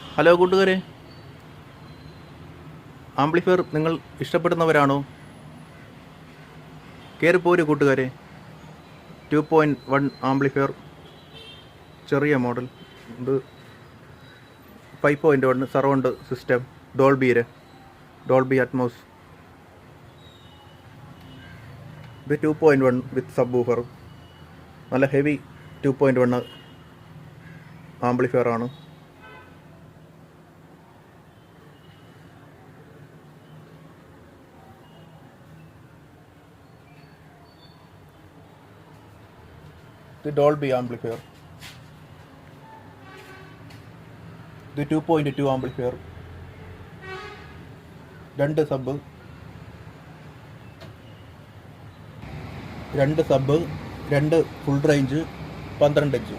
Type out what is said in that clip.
Hello കൂട്ടുകാരെ, amplifier നിങ്ങൾ ഇഷ്ടപ്പെടുന്നവരാണോ? കയറിപ്പോര് കൂട്ടുകാരെ. 2.1 ആംപ്ലിഫയർ, ചെറിയ മോഡൽ. ഇത് 5.1 സറൗണ്ട് സിസ്റ്റം, ഡോൾബി അറ്റ്മോസ്. ഇത് 2.1 വിത്ത് സബ് വൂഫർ. നല്ല ഹെവി 2.1 ആംപ്ലിഫയർ ആണ്. ഇത് ഡോൾബി ആംപ്ലിഫയർ. ഇത് 2.2 amplifier. 2 sub, 2 full range, 12 inch.